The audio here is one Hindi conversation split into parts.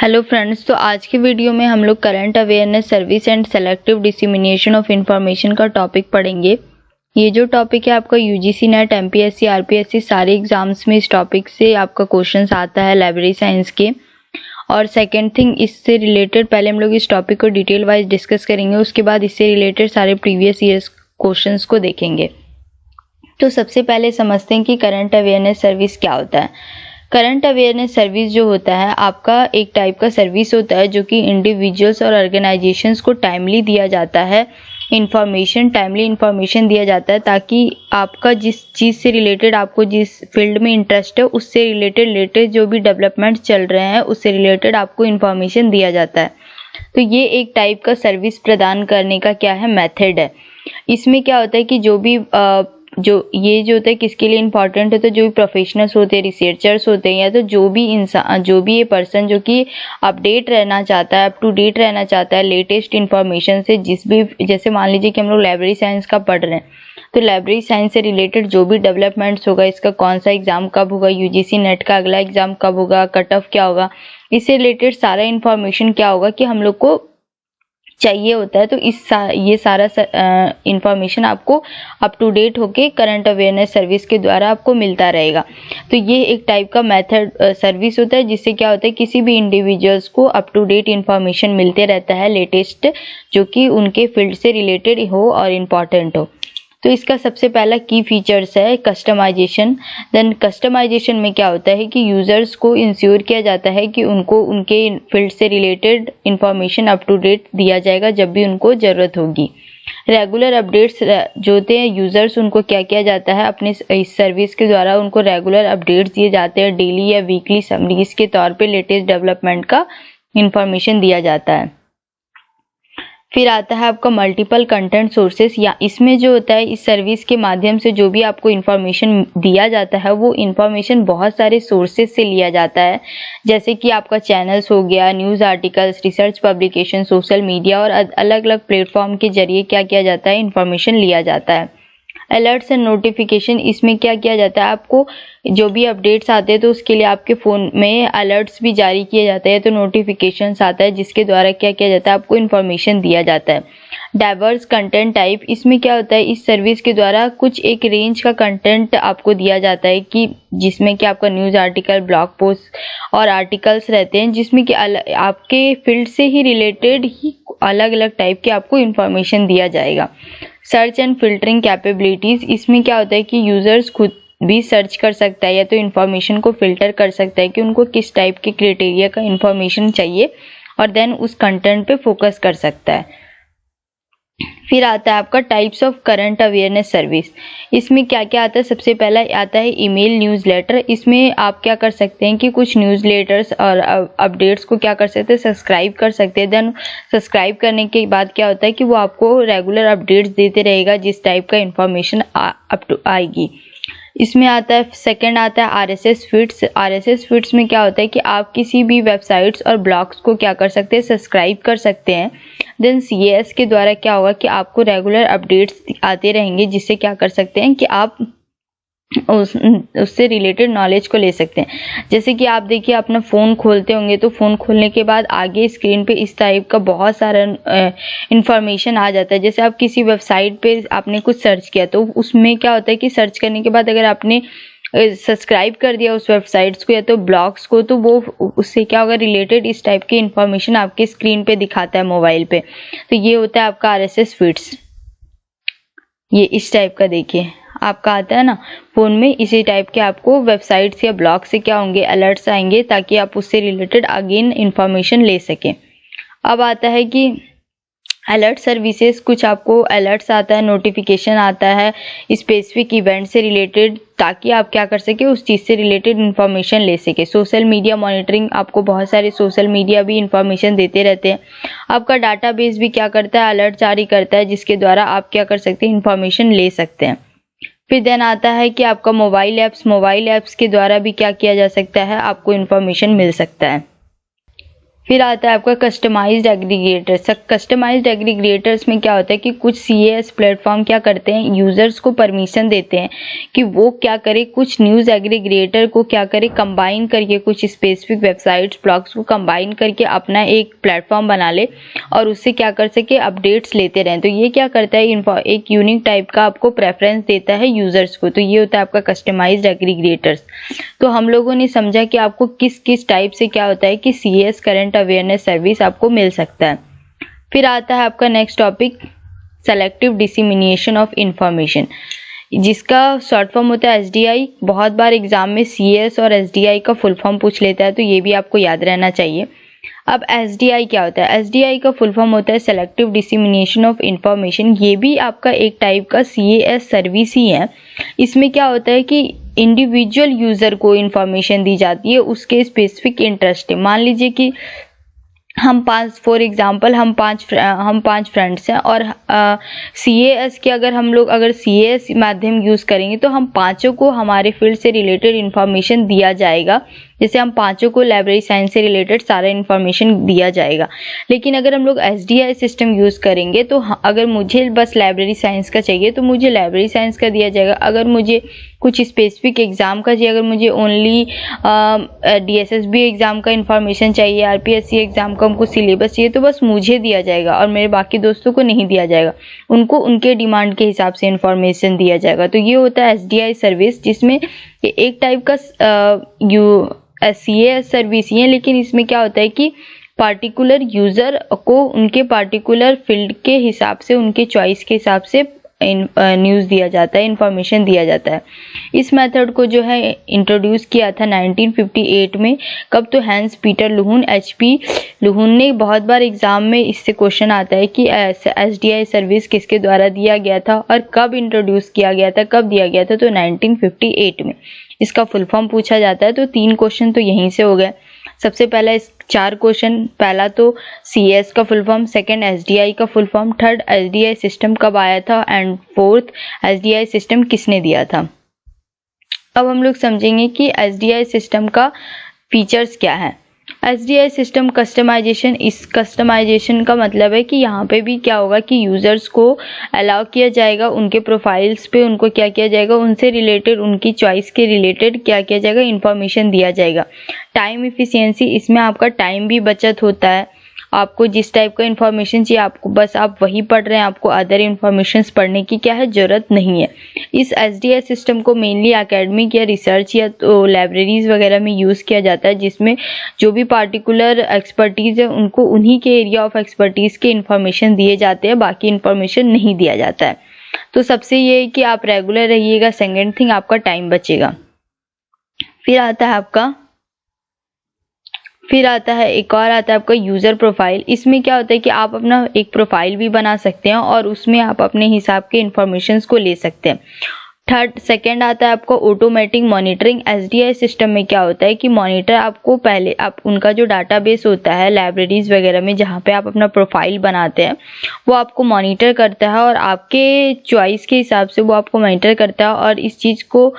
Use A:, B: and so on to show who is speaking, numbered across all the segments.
A: हेलो फ्रेंड्स, तो आज के वीडियो में हम लोग current awareness service and selective dissemination of information का टॉपिक पढ़ेंगे। ये जो टॉपिक है आपका यूजीसी नेट, एमपीएससी, आरपीएससी सारे एग्जाम्स में इस टॉपिक से आपका क्वेश्चंस आता है लाइब्रेरी साइंस के। और सेकंड थिंग, इससे रिलेटेड पहले हम लोग इस टॉपिक को डिटेल वाइज डिस्कस करेंगे, उसके बाद इससे रिलेटेड सारे प्रीवियस ईयर्स क्वेश्चंस को देखेंगे। तो सबसे पहले समझते हैं कि करंट अवेयरनेस सर्विस क्या होता है। करंट अवेयरनेस सर्विस जो होता है आपका एक टाइप का सर्विस होता है जो कि इंडिविजुअल्स और ऑर्गेनाइजेशंस को टाइमली दिया जाता है टाइमली इंफॉर्मेशन दिया जाता है, ताकि आपका जिस चीज़ से रिलेटेड, आपको जिस फील्ड में इंटरेस्ट है उससे रिलेटेड लेटेस्ट जो भी डेवलपमेंट चल रहे हैं उससे रिलेटेड आपको इंफॉर्मेशन दिया जाता है। तो ये एक टाइप का सर्विस प्रदान करने का क्या है, मेथड है। इसमें क्या होता है कि जो ये होता है किसके लिए इम्पोर्टेंट है, तो जो भी प्रोफेशनल्स होते हैं, रिसर्चर्स होते हैं, या तो जो भी ये पर्सन जो कि अपडेट रहना चाहता है, अप टू डेट रहना चाहता है लेटेस्ट इन्फॉर्मेशन से, जैसे मान लीजिए कि हम लोग लाइब्रेरी साइंस का पढ़ रहे हैं, तो लाइब्रेरी साइंस से रिलेटेड जो भी डेवलपमेंट्स होगा, इसका कौन सा एग्जाम कब होगा, यूजीसी नेट का अगला एग्जाम कब होगा, कट ऑफ क्या होगा, इससे रिलेटेड सारा इन्फॉर्मेशन क्या होगा कि हम लोग को चाहिए होता है। तो ये सारा इंफॉर्मेशन आपको अप टू डेट होके करंट अवेयरनेस सर्विस के द्वारा आपको मिलता रहेगा। तो ये एक टाइप का मेथड सर्विस होता है, जिससे क्या होता है किसी भी इंडिविजुअल्स को अप टू डेट इंफॉर्मेशन मिलते रहता है लेटेस्ट, जो कि उनके फील्ड से रिलेटेड हो और इम्पॉर्टेंट हो। तो इसका सबसे पहला की फीचर्स है कस्टमाइजेशन। देन कस्टमाइजेशन में क्या होता है कि यूजर्स को इंश्योर किया जाता है कि उनको उनके फील्ड से related information up to date दिया जाएगा जब भी उनको ज़रूरत होगी। रेगुलर अपडेट्स जो होते हैं यूजर्स, उनको क्या किया जाता है, अपने इस सर्विस के द्वारा उनको रेगुलर अपडेट्स दिए जाते हैं, डेली या वीकली समरीज के तौर पे लेटेस्ट डेवलपमेंट का इंफॉर्मेशन दिया जाता है। फिर आता है आपका मल्टीपल कंटेंट सोर्सेस, या इसमें जो होता है इस सर्विस के माध्यम से जो भी आपको इन्फॉर्मेशन दिया जाता है वो इन्फॉर्मेशन बहुत सारे सोर्सेज से लिया जाता है, जैसे कि आपका चैनल्स हो गया, news articles, research publication, social media और अलग अलग प्लेटफॉर्म के जरिए क्या किया जाता है, इन्फॉर्मेशन लिया जाता है। अलर्ट्स एंड नोटिफिकेशन, इसमें क्या किया जाता है, आपको जो भी अपडेट्स आते हैं तो उसके लिए आपके फ़ोन में अलर्ट्स भी जारी किए जाते हैं, तो नोटिफिकेशंस आता है जिसके द्वारा क्या किया जाता है, आपको इन्फॉर्मेशन दिया जाता है। डाइवर्स कंटेंट टाइप, इसमें क्या होता है इस सर्विस के द्वारा कुछ एक रेंज का कंटेंट आपको दिया जाता है कि जिसमें कि आपका न्यूज़ आर्टिकल, ब्लॉग पोस्ट और आर्टिकल्स रहते हैं, जिसमें कि आपके फील्ड से ही रिलेटेड ही अलग अलग टाइप के आपको इन्फॉर्मेशन दिया जाएगा। सर्च एंड फिल्टरिंग कैपेबिलिटीज़, इसमें क्या होता है कि यूज़र्स खुद भी सर्च कर सकता है या तो इन्फॉर्मेशन को फिल्टर कर सकता है कि उनको किस टाइप के क्राइटेरिया का इन्फॉर्मेशन चाहिए, और देन उस कंटेंट पे फोकस कर सकता है। फिर आता है आपका types of current awareness service. इसमें क्या क्या आता है, सबसे पहला आता है ईमेल न्यूज़लेटर। इसमें आप क्या कर सकते हैं कि कुछ न्यूज़लेटर्स और अपडेट्स को क्या कर सकते हैं, सब्सक्राइब कर सकते हैं। देन सब्सक्राइब करने के बाद क्या होता है कि वो आपको रेगुलर अपडेट्स देते रहेगा जिस टाइप का इंफॉर्मेशन अप टू आएगी। इसमें आता है सेकंड आता है आरएसएस फीड्स। आरएसएस फीड्स में क्या होता है कि आप किसी भी वेबसाइट्स और ब्लॉग्स को क्या कर सकते हैं, सब्सक्राइब कर सकते हैं। देन सीएएस के द्वारा क्या होगा कि आपको रेगुलर अपडेट्स आते रहेंगे, जिससे क्या कर सकते हैं कि आप उससे रिलेटेड नॉलेज को ले सकते हैं। जैसे कि आप देखिए अपना फ़ोन खोलते होंगे तो फ़ोन खोलने के बाद आगे स्क्रीन पे इस टाइप का बहुत सारा इंफॉर्मेशन आ जाता है। जैसे आप किसी वेबसाइट पे आपने कुछ सर्च किया तो उसमें क्या होता है कि सर्च करने के बाद अगर आपने सब्सक्राइब कर दिया उस वेबसाइट्स को या तो ब्लॉग्स को, तो वो उससे क्या होगा, रिलेटेड इस टाइप की इंफॉर्मेशन आपके स्क्रीन पे दिखाता है मोबाइल पे। तो ये होता है आपका आरएसएस फीड्स। ये इस टाइप का देखिए आपका आता है ना फ़ोन में, इसी टाइप के आपको वेबसाइट्स या ब्लॉग से क्या होंगे, अलर्ट्स आएंगे, ताकि आप उससे रिलेटेड अगेन इंफॉर्मेशन ले सकें। अब आता है कि अलर्ट सर्विसेज, कुछ आपको अलर्ट्स आता है, नोटिफिकेशन आता है स्पेसिफिक इवेंट से रिलेटेड, ताकि आप क्या कर सके, उस चीज़ से रिलेटेड इन्फॉर्मेशन ले सके। सोशल मीडिया मॉनिटरिंग, आपको बहुत सारे सोशल मीडिया भी इंफॉर्मेशन देते रहते हैं। आपका डाटाबेस भी क्या करता है, अलर्ट जारी करता है, जिसके द्वारा आप क्या कर सकते हैं, इन्फॉर्मेशन ले सकते हैं। फिर देन आता है कि आपका मोबाइल ऐप्स के द्वारा भी क्या किया जा सकता है, आपको इन्फॉर्मेशन मिल सकता है। फिर आता है आपका कस्टमाइज्ड एग्रीगेटर्स। कस्टमाइज्ड एग्रीगेटर्स में क्या होता है कि कुछ CAS प्लेटफॉर्म क्या करते हैं, यूजर्स को परमिशन देते हैं कि वो क्या करे, कुछ न्यूज़ एग्रीगेटर को क्या करे, कंबाइन करके कुछ स्पेसिफिक वेबसाइट्स ब्लॉग्स को कंबाइन करके अपना एक प्लेटफॉर्म बना ले और उससे क्या कर सके, अपडेट्स लेते रहें। तो ये क्या करता है, एक यूनिक टाइप का आपको प्रेफरेंस देता है यूजर्स को। तो ये होता है आपका कस्टमाइज्ड एग्रीगेटर्स। तो हम लोगों ने समझा कि आपको किस किस टाइप से क्या होता है कि CAS करंट अवेयरनेस सर्विस आपको मिल सकता है। फिर आता है आपका next topic, selective dissemination of information, जिसका शॉर्ट फॉर्म होता है SDI। बहुत बार एग्जाम में CAS और SDI का फुल फॉर्म पूछ लेता है, तो ये भी आपको याद रहना चाहिए। अब SDI क्या होता है, SDI का फुल फॉर्म होता है सेलेक्टिव डिसेमिनेशन ऑफ इंफॉर्मेशन। ये भी आपका एक टाइप का CAS सर्विस ही है। इसमें क्या होता है कि इंडिविजुअल यूजर को इंफॉर्मेशन दी जाती है उसके स्पेसिफिक इंटरेस्ट है। मान लीजिए कि हम पांच फ्रेंड्स हैं और CAS के अगर CAS माध्यम यूज करेंगे तो हम पांचों को हमारे फील्ड से रिलेटेड इंफॉर्मेशन दिया जाएगा। जैसे हम पांचों को लाइब्रेरी साइंस से रिलेटेड सारा इंफॉर्मेशन दिया जाएगा। लेकिन अगर हम लोग SDI सिस्टम यूज करेंगे तो अगर मुझे बस लाइब्रेरी साइंस का चाहिए तो मुझे लाइब्रेरी साइंस का दिया जाएगा। अगर मुझे कुछ स्पेसिफिक एग्जाम का चाहिए, अगर मुझे ओनली DSSB एग्जाम का इंफॉर्मेशन चाहिए, RPSC एग्जाम का हमको सिलेबस चाहिए, तो बस मुझे दिया जाएगा और मेरे बाकी दोस्तों को नहीं दिया जाएगा। उनको उनके डिमांड के हिसाब से इंफॉर्मेशन दिया जाएगा। तो ये होता है SDI सर्विस, जिसमें एक टाइप का CAS सर्विस ही है, लेकिन इसमें क्या होता है कि पार्टिकुलर यूजर को उनके पार्टिकुलर फील्ड के हिसाब से, उनके चॉइस के हिसाब से न्यूज़ दिया जाता है, इंफॉर्मेशन दिया जाता है। इस मेथड को जो है इंट्रोड्यूस किया था 1958 में। कब? तो हैंस पीटर लुहन, HP लुहन ने। बहुत बार एग्जाम में इससे क्वेश्चन आता है कि SDI सर्विस किसके द्वारा दिया गया था और कब इंट्रोड्यूस किया गया था, कब दिया गया था? तो 1958 में इसका फुल फॉर्म पूछा जाता है। तो 3 क्वेश्चन तो यहीं से हो गए। सबसे पहला 4 क्वेश्चन, पहला तो CAS का फुल फॉर्म, सेकंड SDI का full form, third SDI system कब आया था एंड फोर्थ SDI सिस्टम किसने दिया था। अब हम लोग समझेंगे कि SDI सिस्टम का फीचर्स क्या है। SDI सिस्टम कस्टमाइजेशन, इस कस्टमाइजेशन का मतलब है कि यहाँ पे भी क्या होगा कि यूजर्स को अलाउ किया जाएगा, उनके प्रोफाइल्स पे उनको क्या किया जाएगा, उनसे रिलेटेड, उनकी चॉइस के रिलेटेड क्या किया जाएगा, इंफॉर्मेशन दिया जाएगा। टाइम इफिशियंसी, इसमें आपका टाइम भी बचत होता है। आपको जिस टाइप का इंफॉर्मेशन चाहिए आपको बस आप वही पढ़ रहे हैं, आपको अदर इंफॉर्मेशन पढ़ने की क्या है, जरूरत नहीं है। इस SDI सिस्टम को मेनली एकेडमिक या रिसर्च या तो लाइब्रेरीज वगैरह में यूज़ किया जाता है, जिसमें जो भी पार्टिकुलर एक्सपर्टीज है उनको उन्हीं के एरिया ऑफ एक्सपर्टीज के इंफॉर्मेशन दिए जाते हैं, बाकी इंफॉर्मेशन नहीं दिया जाता है। तो सबसे ये है कि आप रेगुलर रहिएगा। सेकेंड थिंग, आपका टाइम बचेगा। फिर आता है एक और आता है आपका यूजर प्रोफाइल। इसमें क्या होता है कि आप अपना एक प्रोफाइल भी बना सकते हैं और उसमें आप अपने हिसाब के इंफॉर्मेशंस को ले सकते हैं। सेकंड आता है आपको ऑटोमेटिक मॉनिटरिंग। SDI सिस्टम में क्या होता है कि मॉनिटर आपको पहले आप उनका जो डाटाबेस होता है लाइब्रेरीज वगैरह में जहाँ पे आप अपना प्रोफाइल बनाते हैं वो आपको मॉनिटर करता है और आपके चॉइस के हिसाब से वो आपको मॉनिटर करता है और इस चीज़ को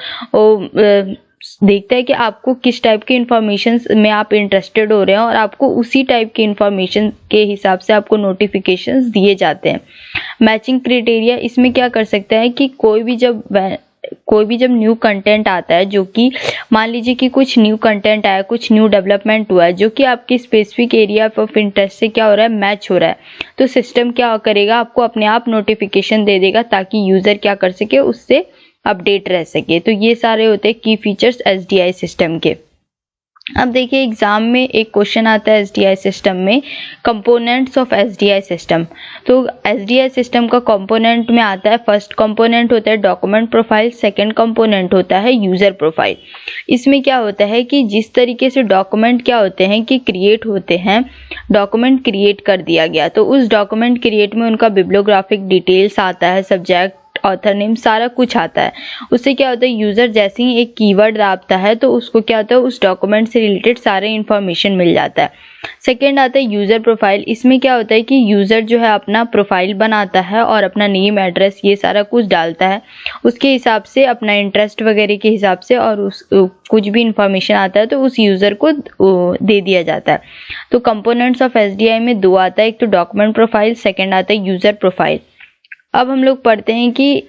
A: देखता है कि आपको किस टाइप के इंफॉर्मेशन में आप इंटरेस्टेड हो रहे हैं और आपको उसी टाइप के इंफॉर्मेशन के हिसाब से आपको नोटिफिकेशंस दिए जाते हैं। मैचिंग क्राइटेरिया, इसमें क्या कर सकता है कि कोई भी जब न्यू कंटेंट आता है, जो कि मान लीजिए कि कुछ न्यू कंटेंट आया, कुछ न्यू डेवलपमेंट हुआ है जो कि आपके स्पेसिफिक एरिया ऑफ इंटरेस्ट से क्या हो रहा है, मैच हो रहा है, तो सिस्टम क्या करेगा, आपको अपने आप नोटिफिकेशन दे देगा ताकि यूजर क्या कर सके, उससे अपडेट रह सके। तो ये सारे होते हैं की फीचर्स SDI सिस्टम के। अब देखिए एग्जाम में एक क्वेश्चन आता है SDI सिस्टम में, कंपोनेंट्स ऑफ SDI सिस्टम। तो SDI सिस्टम का कंपोनेंट में आता है, फर्स्ट कंपोनेंट होता है डॉक्यूमेंट प्रोफाइल, सेकंड कंपोनेंट होता है यूजर प्रोफाइल। इसमें क्या होता है कि जिस तरीके से डॉक्यूमेंट क्या होते हैं कि क्रिएट होते हैं, डॉक्यूमेंट क्रिएट कर दिया गया तो उस डॉक्यूमेंट क्रिएट में उनका बिब्लियोग्राफिक डिटेल्स आता है, सब्जेक्ट ऑथर नेम, सारा कुछ आता है। उससे क्या होता है, यूजर जैसे ही एक कीवर्ड दाबता है तो उसको क्या होता है, उस डॉक्यूमेंट से रिलेटेड सारे इंफॉर्मेशन मिल जाता है। सेकेंड आता है यूजर प्रोफाइल। इसमें क्या होता है कि यूजर जो है अपना प्रोफाइल बनाता है और अपना नेम, एड्रेस, ये सारा कुछ डालता है, उसके हिसाब से अपना इंटरेस्ट वगैरह के हिसाब से, और उस कुछ भी इंफॉर्मेशन आता है तो उस यूजर को दे दिया जाता है। तो कंपोनेंट्स ऑफ एसडीआई में दो आता है, एक तो डॉक्यूमेंट प्रोफाइल, सेकेंड आता है यूजर प्रोफाइल। अब हम लोग पढ़ते हैं कि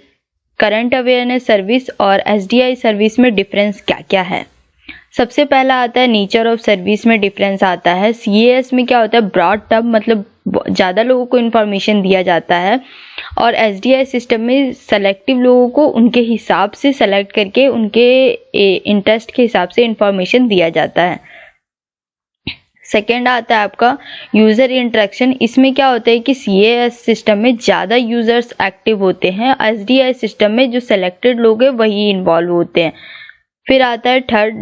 A: करंट अवेयरनेस सर्विस और एसडीआई सर्विस में डिफरेंस क्या क्या है। सबसे पहला आता है नेचर ऑफ सर्विस में डिफरेंस आता है। सीएएस में क्या होता है, ब्रॉड टर्म, मतलब ज़्यादा लोगों को इन्फॉर्मेशन दिया जाता है, और एसडीआई सिस्टम में सेलेक्टिव लोगों को उनके हिसाब से सेलेक्ट करके उनके इंटरेस्ट के हिसाब से इंफॉर्मेशन दिया जाता है। सेकेंड आता है आपका यूज़र इंटरेक्शन। इसमें क्या होता है कि सीएएस सिस्टम में ज़्यादा यूजर्स एक्टिव होते हैं, एसडीआई सिस्टम में जो सेलेक्टेड लोग हैं वही इन्वॉल्व होते हैं। फिर आता है थर्ड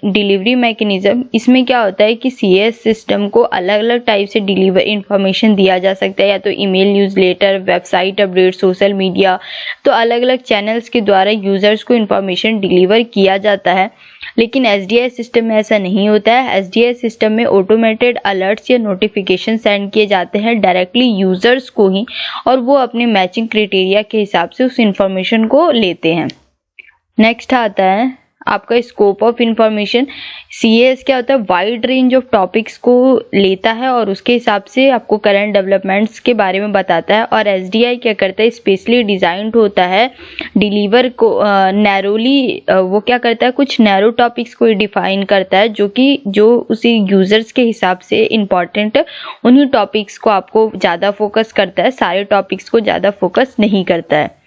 A: डिलीवरी मैकेनिज्म। इसमें क्या होता है कि सीएएस सिस्टम को अलग अलग टाइप से डिलीवर इंफॉर्मेशन दिया जा सकता है, या तो email, newsletter, website update, social media, तो अलग अलग चैनल्स के द्वारा यूजर्स को इंफॉर्मेशन डिलीवर किया जाता है। लेकिन एसडीआई सिस्टम में ऐसा नहीं होता है। एसडीआई सिस्टम में ऑटोमेटेड अलर्ट्स या नोटिफिकेशन सेंड किए जाते हैं डायरेक्टली यूजर्स को ही, और वो अपने मैचिंग क्राइटेरिया के हिसाब से उस इंफॉर्मेशन को लेते हैं। नेक्स्ट आता है आपका स्कोप ऑफ इंफॉर्मेशन। सीएएस क्या होता है, वाइड रेंज ऑफ टॉपिक्स को लेता है और उसके हिसाब से आपको करंट डेवलपमेंट्स के बारे में बताता है। और एसडीआई क्या करता है, स्पेशली डिजाइंड होता है डिलीवर को नैरोली, वो क्या करता है, कुछ नैरो टॉपिक्स को डिफाइन करता है जो उसी यूजर्स के हिसाब से इम्पॉर्टेंट, उन्हीं टॉपिक्स को आपको ज़्यादा फोकस करता है, सारे टॉपिक्स को ज़्यादा फोकस नहीं करता है।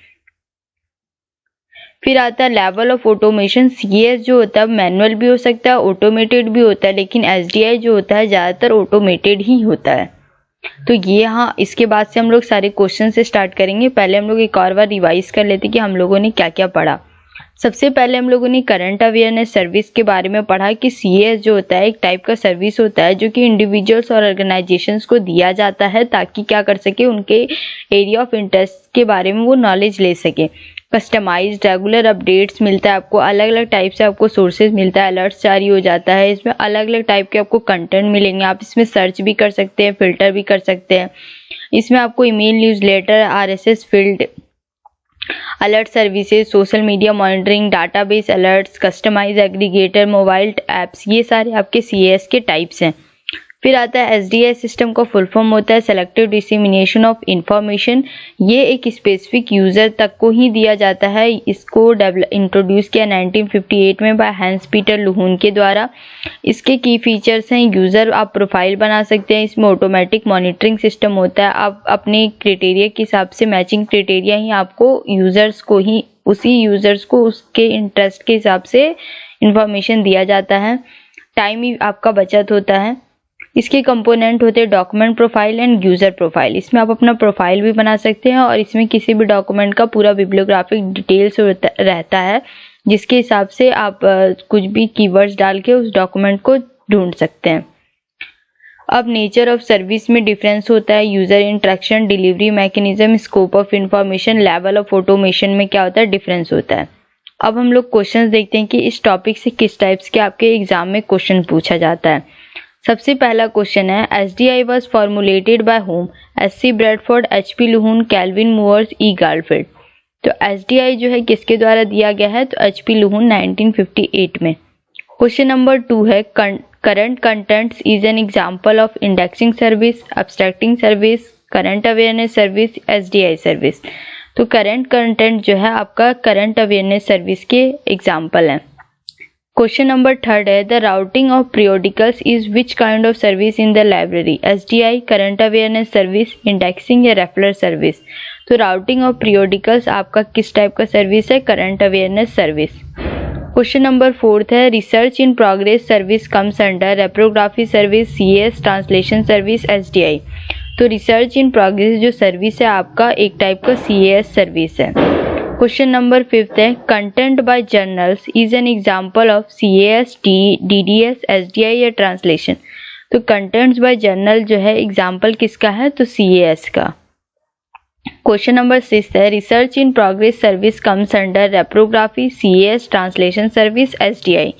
A: फिर आता है लेवल ऑफ ऑटोमेशन। सीएएस जो होता है मैनुअल भी हो सकता है, ऑटोमेटेड भी होता है, लेकिन एसडीआई जो होता है ज़्यादातर ऑटोमेटेड ही होता है। तो ये हाँ, इसके बाद से हम लोग सारे क्वेश्चन से स्टार्ट करेंगे। पहले हम लोग एक और बार रिवाइज कर लेते कि हम लोगों ने क्या क्या पढ़ा। सबसे पहले हम लोगों ने करंट अवेयरनेस सर्विस के बारे में पढ़ा कि सीएएस जो होता है एक टाइप का सर्विस होता है जो कि इंडिविजुअल्स और ऑर्गेनाइजेशंस को दिया जाता है, ताकि क्या कर सके, उनके एरिया ऑफ इंटरेस्ट के बारे में वो नॉलेज ले सके। कस्टमाइज्ड रेगुलर अपडेट्स मिलता है आपको, अलग अलग टाइप से आपको सोर्सेज मिलता है, अलर्ट्स जारी हो जाता है, इसमें अलग अलग टाइप के आपको कंटेंट मिलेंगे, आप इसमें सर्च भी कर सकते हैं, फिल्टर भी कर सकते हैं। इसमें आपको email, newsletter, RSS field alert services, social media monitoring, database alerts, customize aggregator, mobile apps, ये सारे आपके सीएएस के टाइप्स हैं। फिर आता है एसडीआई सिस्टम का फुल फॉर्म होता है सेलेक्टिव डिसेमिनेशन ऑफ इंफॉर्मेशन। ये एक स्पेसिफिक यूजर तक को ही दिया जाता है। इसको इंट्रोड्यूस किया 1958 में बाय हैंस पीटर लुहून के द्वारा। इसके की फीचर्स हैं, यूजर आप प्रोफाइल बना सकते हैं, इसमें ऑटोमेटिक मॉनिटरिंग सिस्टम होता है, आप अपने क्राइटेरिया के हिसाब से मैचिंग क्राइटेरिया ही आपको यूजर्स को ही, उसी यूजर्स को उसके इंटरेस्ट के हिसाब से इंफॉर्मेशन दिया जाता है। टाइम ही आपका बचत होता है। इसके कंपोनेंट होते हैं document profile and user profile. इसमें आप अपना प्रोफाइल भी बना सकते हैं और इसमें किसी भी डॉक्यूमेंट का पूरा बिब्लियोग्राफिक डिटेल्स रहता है, जिसके हिसाब से आप कुछ भी कीवर्ड्स डाल के उस डॉक्यूमेंट को ढूंढ सकते हैं। अब नेचर ऑफ सर्विस में डिफरेंस होता है, user interaction, delivery mechanism, scope of information, level of automation में क्या होता है, डिफरेंस होता है। अब हम लोग क्वेश्चन देखते हैं कि इस टॉपिक से किस टाइप्स के आपके एग्जाम में क्वेश्चन पूछा जाता है। सबसे पहला क्वेश्चन है, SDI was formulated by Home, SC Bradford, HP Luhn, Calvin Mooers, E Garfield. तो एसडीआई जो है किसके द्वारा दिया गया है, तो एचपी लुहून 1958 में। क्वेश्चन नंबर 2 है, current contents is an example of indexing service, abstracting service, current awareness service, SDI service. तो करंट कंटेंट जो है आपका करंट अवेयरनेस सर्विस के एग्जाम्पल है। क्वेश्चन नंबर 3 है, the routing of periodicals is which kind of service in the library, SDI, current awareness service, indexing या रेफरल सर्विस। तो राउटिंग ऑफ पीरियोडिकल्स आपका किस टाइप का सर्विस है, current awareness service. Question number 4 है, research in progress service comes under reprography service, CAS, translation service, SDI. तो रिसर्च इन प्रोग्रेस जो सर्विस है आपका एक टाइप का सीएएस सर्विस है। क्वेश्चन नंबर 5 है, content by journals is an example of CAS, DDS, SDI या ट्रांसलेशन। तो कंटेंट्स बाय जर्नल जो है एग्जांपल किसका है, तो सीएएस का। क्वेश्चन नंबर 6 है research in progress service comes under reprography, CAS, translation service, SDI।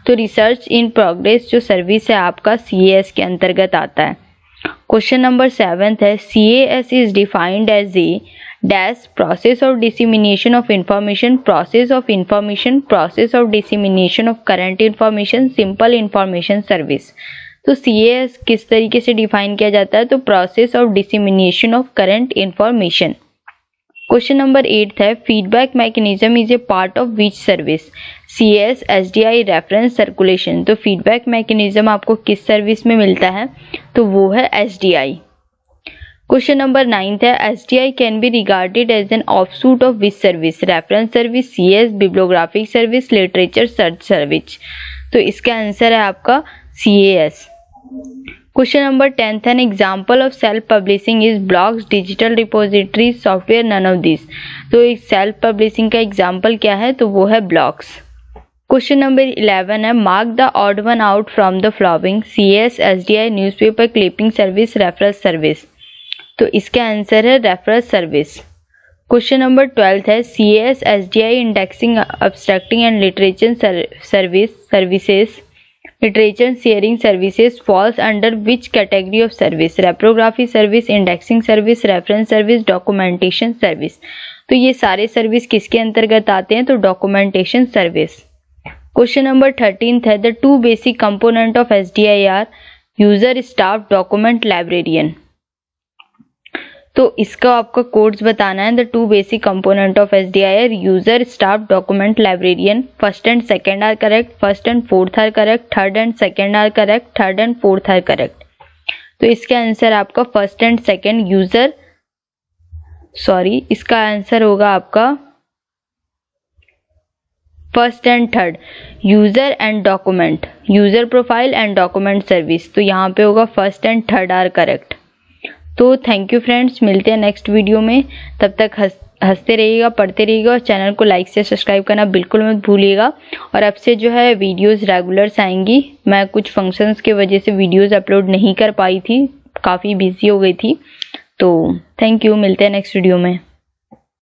A: तो रिसर्च इन प्रोग्रेस जो सर्विस है आपका CAS के अंतर्गत आता है। क्वेश्चन नंबर 7 है CAS is defined as a dash process of dissemination of information, process of information, process of dissemination of current information, simple information service. तो CAS किस तरीके से डिफाइन किया जाता है, तो process of dissemination of current information. Question number 8 है feedback mechanism is a part of which service, CAS, SDI, reference, circulation. तो फीडबैक मैकेनिज्म आपको किस सर्विस में मिलता है, तो वो है SDI। क्वेश्चन नंबर 9 है SDI can be regarded as an offshoot of which service, reference service, CAS, bibliographic service, literature search service. तो इसका आंसर है आपका CAS। Question number 10 an example of self publishing is blogs, digital repository, software, none of this. तो एक सेल्फ पब्लिशिंग का एग्जाम्पल क्या है, तो वो है ब्लॉग्स। क्वेश्चन नंबर 11 है mark the odd one out from the following, CAS, SDI, newspaper clipping service, reference service. तो इसका आंसर है रेफरेंस सर्विस। क्वेश्चन नंबर 12 है CAS, SDI, indexing, abstracting and literature services, literature sharing services falls under which category of service, reprography service, indexing service, reference service, documentation service. तो ये सारे सर्विस किसके अंतर्गत आते हैं, तो डॉक्यूमेंटेशन सर्विस। क्वेश्चन नंबर 13 है the two basic component of SDI are user, staff, document, librarian. तो इसका आपका कोड्स बताना है। The two basic component of SDI are user, staff, document, librarian. First and second are correct, first and fourth are correct, third and second are correct, third and fourth are correct. तो इसका आंसर आपका first and second user, sorry इसका आंसर होगा आपका first and third, user and document, user profile and document service. तो यहाँ पे होगा first and third are correct. तो थैंक यू फ्रेंड्स, मिलते हैं नेक्स्ट वीडियो में। तब तक हंसते रहिएगा, पढ़ते रहिएगा और चैनल को लाइक से सब्सक्राइब करना बिल्कुल मत भूलिएगा। और अब से जो है वीडियोस रेगुलर्स आएंगी। मैं कुछ फंक्शंस की वजह से वीडियोस अपलोड नहीं कर पाई थी, काफ़ी बिजी हो गई थी। तो थैंक यू, मिलते हैं नेक्स्ट वीडियो में।